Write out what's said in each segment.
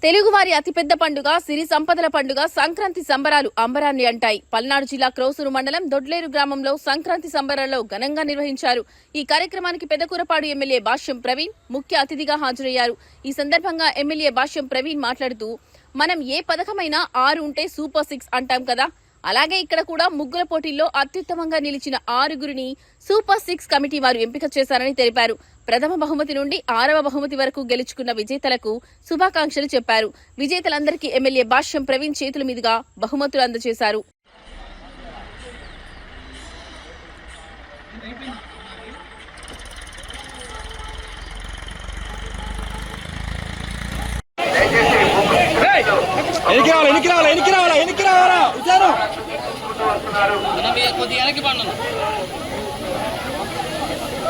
తెలుగువారి అతిపెద్ద పండుగ సిరి సంపదల పండుగ సంక్రాంతి సంబరాలు అంబరాన్ని అంటాయి. పల్నాడు జిల్లా క్రోసూరు మండలం దొడ్లేరు గ్రామంలో సంక్రాంతి సంబరాల్లో ఘనంగా నిర్వహించారు. ఈ కార్యక్రమానికి పెదకూరపాడు ఎమ్మెల్యే భాష్యం ప్రవీణ్ ముఖ్య అతిథిగా హాజరయ్యారు. ఈ సందర్భంగా ఎమ్మెల్యే భాష్యం ప్రవీణ్ మాట్లాడుతూ, మనం ఏ పథకమైనా 6 ఉంటే సూపర్ 6 అంటాం కదా, అలాగే ఇక్కడ కూడా ముగ్గుల పోటీల్లో అత్యుత్తమంగా నిలిచిన 6గురిని సూపర్ 6 కమిటీ వారు ఎంపిక చేశారని తెలిపారు. ప్రథమ బహుమతి నుండి 6వ బహుమతి వరకు గెలుచుకున్న విజేతలకు శుభాకాంక్షలు చెప్పారు. విజేతలందరికీ ఎమ్మెల్యే భాష్యం ప్రవీణ్ చేతుల మీదుగా బహుమతులు అందజేశారు.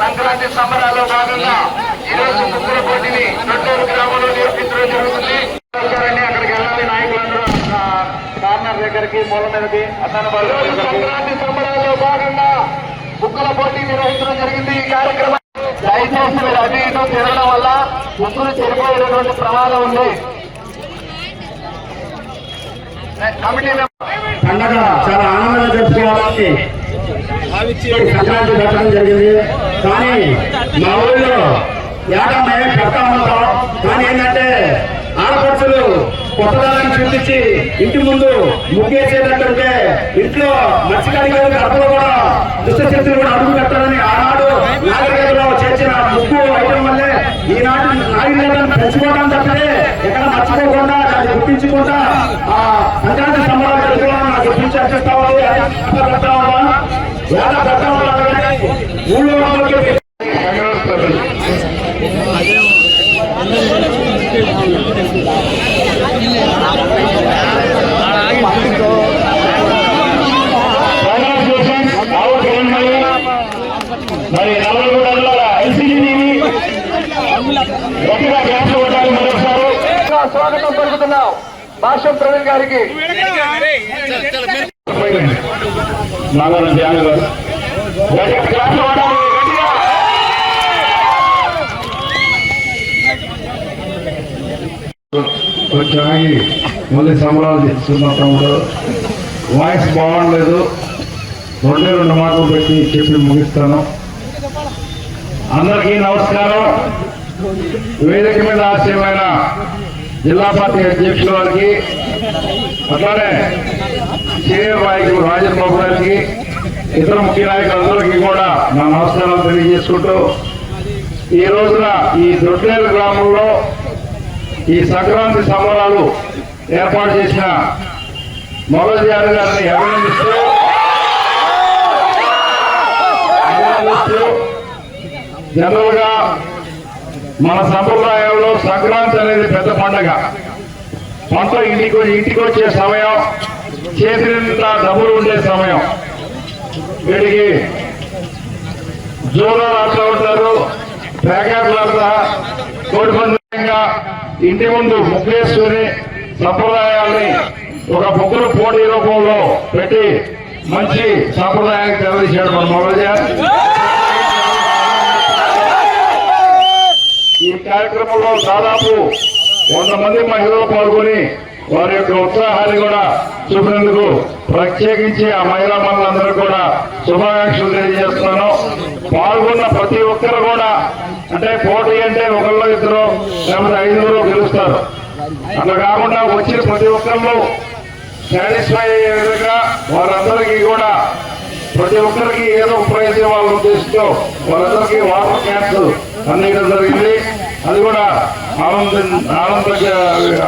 సంక్రాంతి సంబరాల్లో భాగంగా ఈరోజు ముగ్గుల పోటీని దొడ్లేరు గ్రామంలో నిర్వహించడం జరుగుతుంది. అక్కడికి వెళ్ళాలి నాయకులందరూ కార్నర్ దగ్గరికి మూల మీదకి సంక్రాంతి సంబరాల్లో భాగంగా ముగ్గుల పోటీ నిర్వహించడం జరిగింది. ఈ కార్యక్రమం దయచేసి మీరు అటు ఇటు తిరగడం వల్ల ముగ్గులు చెడిపోయేటువంటి ప్రమాదం ఉంది. కమిటీ పండగ చాలా ఆనందంగా జరుపుకోవాలని సంక్రాంతి పెట్టడం జరిగింది. కానీ మా ఊళ్ళో ఏటమే పెడతా ఉంటాం. కానీ ఏంటంటే ఆడపడుచులు కొత్తదాన్ని చూపించి ఇంటి ముందు ముగ్గేసేటట్టుంటే ఇంట్లో మత్స్యకారి గారి గర్భలో కూడా దుష్టశక్తులు కూడా అడుగు పెట్టాలని ఆనాడు నాగరికతలో చేర్చిన ముగ్గు ఐటం వల్లే ఈనాటి నాగరికతను పెంచుకోవడం తప్పితే ఎక్కడ మర్చిపోకుండా దాన్ని గుర్తించకుండా ఆ సంక్రాంతి సంబరాలు జరుగుతున్నాను నాకు గుర్తించి అర్చిస్తా ఉంది. పెడతా ఉన్నా పెడతా ఉన్నా ఊళ్ళో మరి నల్లగూడలో ఎల్సీడీని గట్టిగా గ్యాస్ కొట్టాలి. మరొకసారి స్వాగతం పలుకుతున్నాం భాష్యం ప్రవీణ్ గారికి. నాగారం ధ్యానం గారు గ్యాస్ కొట్టాలి. కొంచెం ఆగి మళ్ళీ సంబరాలు చేస్తున్న తమ్ముడు వాయిస్ బాగుండలేదు. 2 మాటలు పెట్టి చెప్పి ముగిస్తాను. అందరికీ నమస్కారం. వేదిక మీద ఆశయమైన జిల్లా పార్టీ అధ్యక్షుల వారికి, అట్లానే సీనియర్ నాయకులు రాజన్ బాబు గారికి, ఇతర ముఖ్య నాయకులందరికీ కూడా నా నమస్కారాలు తెలియజేసుకుంటూ, ఈ రోజున ఈ దొడ్లేరు గ్రామంలో ఈ సంక్రాంతి సంబరాలు ఏర్పాటు చేసిన మొదలజారి గారిని అభినందిస్తూ జనరల్ గా మన సంప్రదాయంలో సంక్రాంతి అనేది పెద్ద పండగ. పంట ఇంటికి వచ్చే సమయం, చేతి నిండా డబ్బులు ఉండే సమయం. వీటికి జోరాలు ఆడుతూ ఉంటారు, ప్యాకెట్లు ఆడుతా కోడిపందంగా ఇంటి ముందు ముగ్గేసుకుని సంప్రదాయాల్ని ఒక ముగ్గురు పోటీ రూపంలో పెట్టి మంచి సంప్రదాయానికి తెలియజేయడం మన మొదలజారు. ఈ కార్యక్రమంలో దాదాపు 100 మంది మహిళలు పాల్గొని వారి యొక్క ఉత్సాహాన్ని కూడా చూపినందుకు ప్రత్యేకించి ఆ మహిళా మనులందరూ కూడా శుభాకాంక్షలు తెలియజేస్తున్నాను. పాల్గొన్న ప్రతి ఒక్కరు కూడా, అంటే పోటీ అంటే 1 2 లేకపోతే 5 గెలుస్తారు, అట్లా కాకుండా వచ్చిన ప్రతి ఒక్కరు సాటిస్ఫై అయ్యే విధంగా వారందరికీ కూడా ప్రతి ఒక్కరికి ఏదో ఒక ప్రైజ్ ఇవ్వాలని ఉద్దేశంతో వారందరికీ వాటర్ క్యాన్స్ అందించడం జరిగింది. అది కూడా ఆనంద